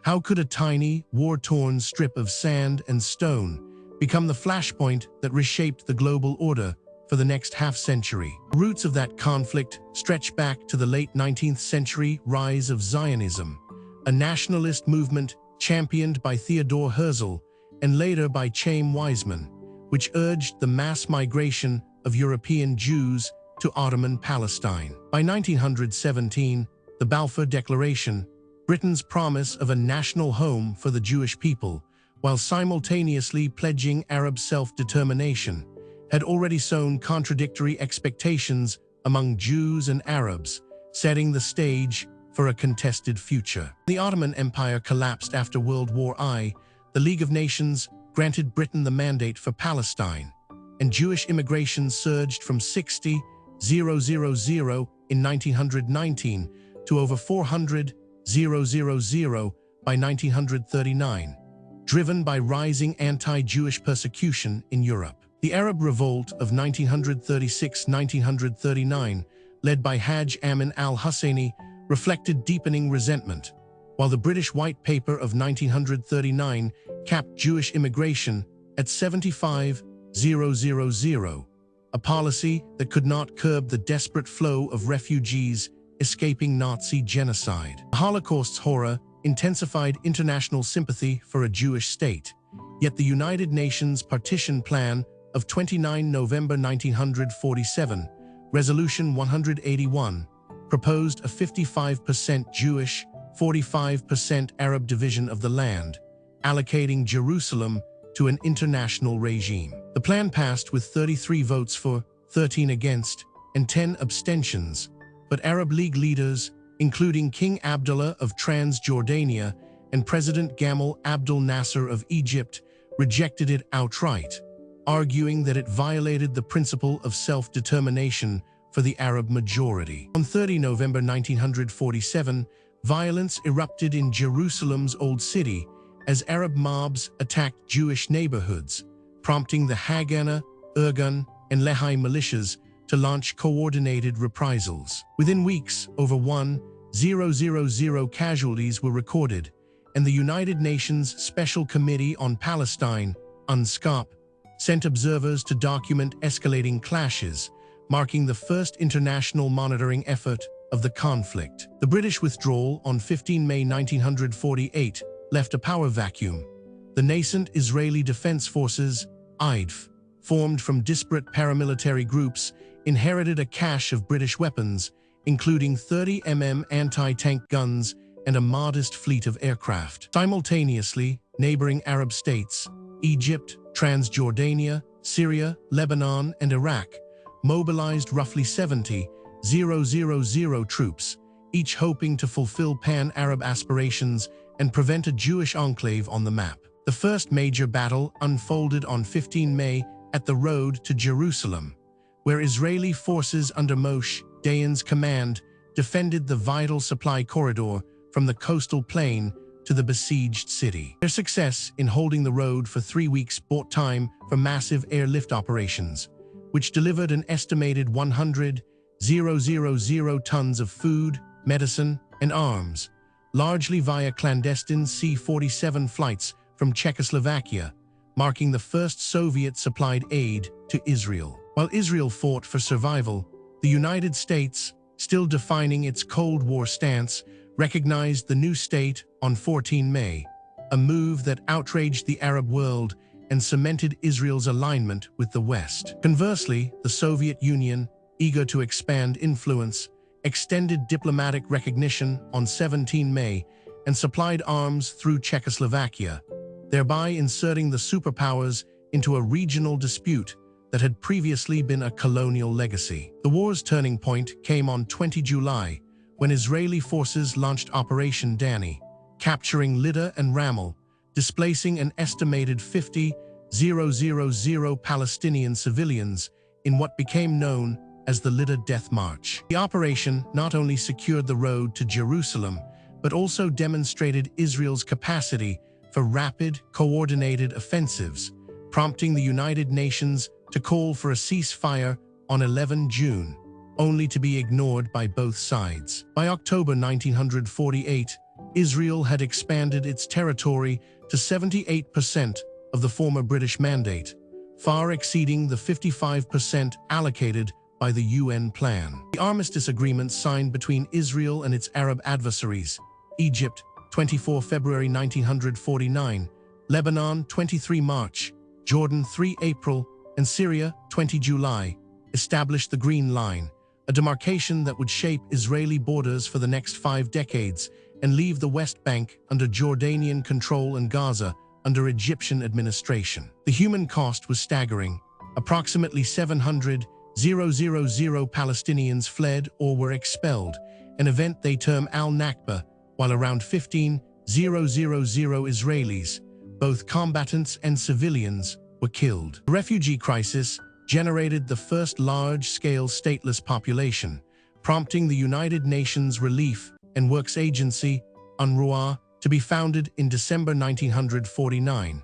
How could a tiny, war-torn strip of sand and stone become the flashpoint that reshaped the global order for the next half-century? The roots of that conflict stretch back to the late 19th century rise of Zionism, a nationalist movement championed by Theodore Herzl and later by Chaim Weizmann, which urged the mass migration of European Jews to Ottoman Palestine. By 1917, the Balfour Declaration, Britain's promise of a national home for the Jewish people, while simultaneously pledging Arab self-determination, had already sown contradictory expectations among Jews and Arabs, setting the stage for a contested future. The Ottoman Empire collapsed after World War I. The League of Nations granted Britain the mandate for Palestine, and Jewish immigration surged from 60,000 in 1919 to over 400,000 by 1939, driven by rising anti-Jewish persecution in Europe. The Arab Revolt of 1936–1939, led by Hajj Amin al-Husseini, reflected deepening resentment, while the British White Paper of 1939 capped Jewish immigration at 75,000, a policy that could not curb the desperate flow of refugees escaping Nazi genocide. The Holocaust's horror intensified international sympathy for a Jewish state, yet the United Nations Partition Plan of 29 November 1947, Resolution 181, proposed a 55% Jewish, 45% Arab division of the land, allocating Jerusalem to an international regime. The plan passed with 33 votes for, 13 against, and 10 abstentions, but Arab League leaders, including King Abdullah of Transjordania and President Gamal Abdel Nasser of Egypt, rejected it outright, arguing that it violated the principle of self-determination for the Arab majority. On 30 November 1947, violence erupted in Jerusalem's Old City as Arab mobs attacked Jewish neighborhoods, prompting the Haganah, Irgun, and Lehi militias to launch coordinated reprisals. Within weeks, over 1,000 casualties were recorded, and the United Nations Special Committee on Palestine, UNSCOP, sent observers to document escalating clashes, marking the first international monitoring effort of the conflict. The British withdrawal on 15 May 1948 left a power vacuum. The nascent Israeli Defense Forces, IDF, formed from disparate paramilitary groups, inherited a cache of British weapons, including 30mm anti-tank guns and a modest fleet of aircraft. Simultaneously, neighboring Arab states, Egypt, Transjordania, Syria, Lebanon, and Iraq, mobilized roughly 70,000 troops, each hoping to fulfill pan-Arab aspirations and prevent a Jewish enclave on the map. The first major battle unfolded on 15 May at the road to Jerusalem, where Israeli forces under Moshe Dayan's command defended the vital supply corridor from the coastal plain to the besieged city. Their success in holding the road for 3 weeks bought time for massive airlift operations, which delivered an estimated 100,000 tons of food, medicine, and arms, largely via clandestine C-47 flights from Czechoslovakia, marking the first Soviet-supplied aid to Israel. While Israel fought for survival, the United States, still defining its Cold War stance, recognized the new state on 14 May, a move that outraged the Arab world and cemented Israel's alignment with the West. Conversely, the Soviet Union, eager to expand influence, extended diplomatic recognition on 17 May and supplied arms through Czechoslovakia, thereby inserting the superpowers into a regional dispute that had previously been a colonial legacy. The war's turning point came on 20 July, when Israeli forces launched Operation Dani, capturing Lydda and Ramel, displacing an estimated 50,000 Palestinian civilians in what became known as the Lydda Death March. The operation not only secured the road to Jerusalem, but also demonstrated Israel's capacity for rapid, coordinated offensives, prompting the United Nations to call for a ceasefire on 11 June, only to be ignored by both sides. By October 1948, Israel had expanded its territory to 78% of the former British mandate, far exceeding the 55% allocated by the UN plan. The armistice agreement signed between Israel and its Arab adversaries, Egypt, 24 February 1949, Lebanon, 23 March, Jordan, 3 April, and Syria, 20 July, established the Green Line, a demarcation that would shape Israeli borders for the next 5 decades and leave the West Bank under Jordanian control and Gaza under Egyptian administration. The human cost was staggering. Approximately 700,000 Palestinians fled or were expelled, an event they term al-Nakba, while around 15,000 Israelis, both combatants and civilians, were killed. The refugee crisis generated the first large-scale stateless population, prompting the United Nations Relief and Works Agency, UNRWA, to be founded in December 1949,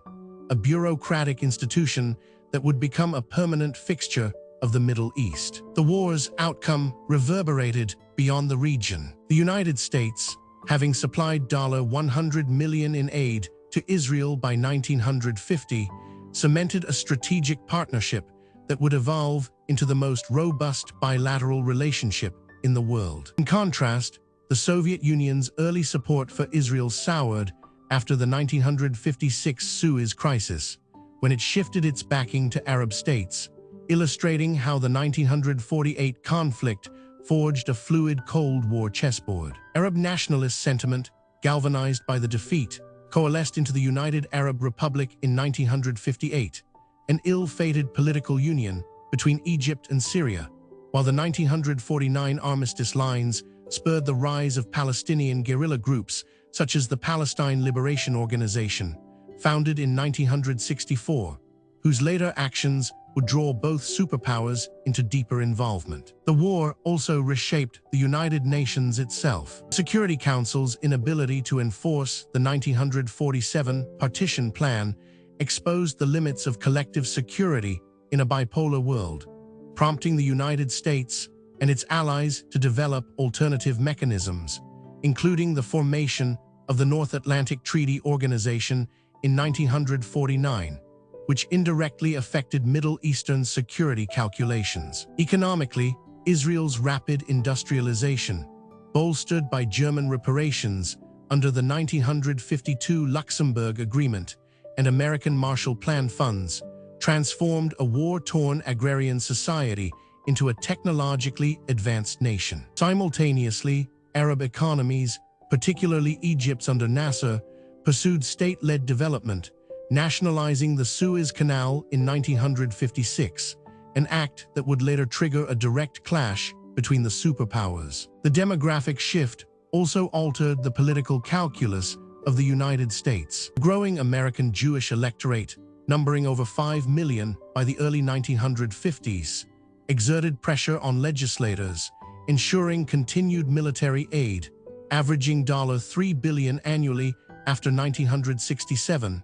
a bureaucratic institution that would become a permanent fixture of the Middle East. The war's outcome reverberated beyond the region. The United States, having supplied $100 million in aid to Israel by 1950, cemented a strategic partnership that would evolve into the most robust bilateral relationship in the world. In contrast, the Soviet Union's early support for Israel soured after the 1956 Suez Crisis, when it shifted its backing to Arab states, illustrating how the 1948 conflict forged a fluid Cold War chessboard. Arab nationalist sentiment, galvanized by the defeat, coalesced into the United Arab Republic in 1958, an ill-fated political union between Egypt and Syria, while the 1949 armistice lines spurred the rise of Palestinian guerrilla groups such as the Palestine Liberation Organization, founded in 1964, whose later actions would draw both superpowers into deeper involvement. The war also reshaped the United Nations itself. The Security Council's inability to enforce the 1947 partition plan exposed the limits of collective security in a bipolar world, prompting the United States and its allies to develop alternative mechanisms, including the formation of the North Atlantic Treaty Organization in 1949, which indirectly affected Middle Eastern security calculations. Economically, Israel's rapid industrialization, bolstered by German reparations under the 1952 Luxembourg Agreement and American Marshall Plan funds, transformed a war-torn agrarian society into a technologically advanced nation. Simultaneously, Arab economies, particularly Egypt's under Nasser, pursued state-led development, nationalizing the Suez Canal in 1956, an act that would later trigger a direct clash between the superpowers. The demographic shift also altered the political calculus of the United States. The growing American Jewish electorate, numbering over 5 million by the early 1950s, exerted pressure on legislators, ensuring continued military aid, averaging $3 billion annually after 1967,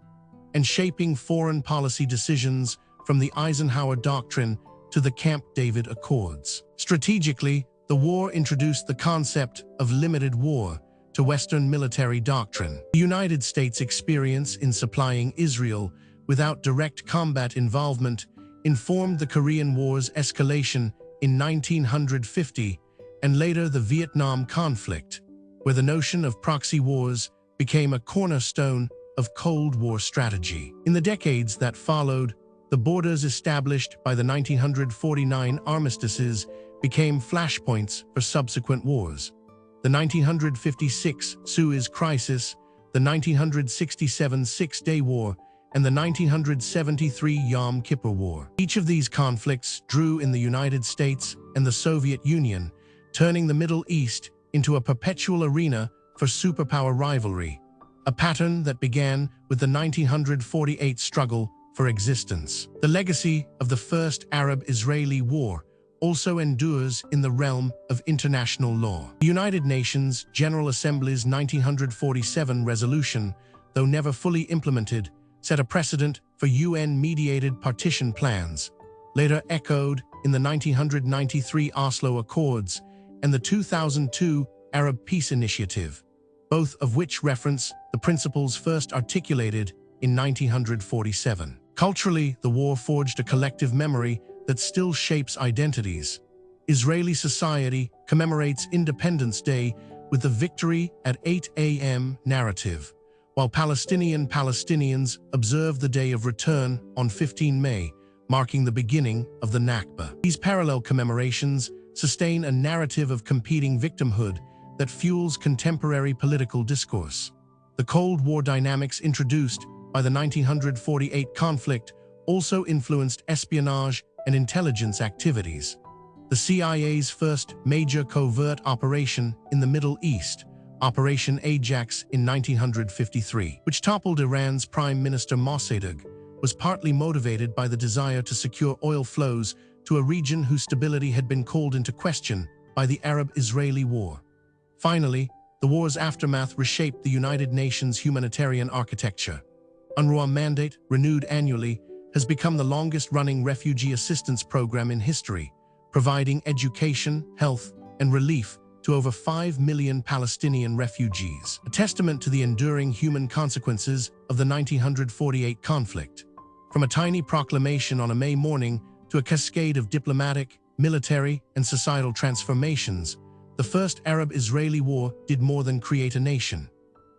and shaping foreign policy decisions from the Eisenhower Doctrine to the Camp David Accords. Strategically, the war introduced the concept of limited war to Western military doctrine. The United States' experience in supplying Israel without direct combat involvement informed the Korean War's escalation in 1950 and later the Vietnam conflict, where the notion of proxy wars became a cornerstone of Cold War strategy. In the decades that followed, the borders established by the 1949 armistices became flashpoints for subsequent wars. The 1956 Suez Crisis, the 1967 Six-Day War, and the 1973 Yom Kippur War. Each of these conflicts drew in the United States and the Soviet Union, turning the Middle East into a perpetual arena for superpower rivalry, a pattern that began with the 1948 struggle for existence. The legacy of the First Arab-Israeli War also endures in the realm of international law. The United Nations General Assembly's 1947 resolution, though never fully implemented, set a precedent for UN-mediated partition plans, later echoed in the 1993 Oslo Accords and the 2002 Arab Peace Initiative. both of which reference the principles first articulated in 1947. Culturally, the war forged a collective memory that still shapes identities. Israeli society commemorates Independence Day with the Victory at 8 a.m. narrative, while Palestinians observe the Day of Return on 15 May, marking the beginning of the Nakba. These parallel commemorations sustain a narrative of competing victimhood that fuels contemporary political discourse. The Cold War dynamics introduced by the 1948 conflict also influenced espionage and intelligence activities. The CIA's first major covert operation in the Middle East, Operation Ajax in 1953, which toppled Iran's Prime Minister Mossadegh, was partly motivated by the desire to secure oil flows to a region whose stability had been called into question by the Arab-Israeli War. Finally, the war's aftermath reshaped the United Nations humanitarian architecture. UNRWA mandate, renewed annually, has become the longest-running refugee assistance program in history, providing education, health, and relief to over 5 million Palestinian refugees, a testament to the enduring human consequences of the 1948 conflict. From a tiny proclamation on a May morning to a cascade of diplomatic, military, and societal transformations, the First Arab-Israeli War did more than create a nation.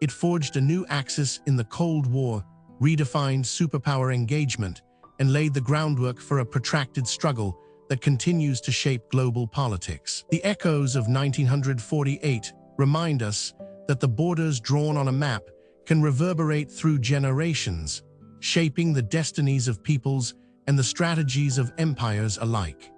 It forged a new axis in the Cold War, redefined superpower engagement, and laid the groundwork for a protracted struggle that continues to shape global politics. The echoes of 1948 remind us that the borders drawn on a map can reverberate through generations, shaping the destinies of peoples and the strategies of empires alike.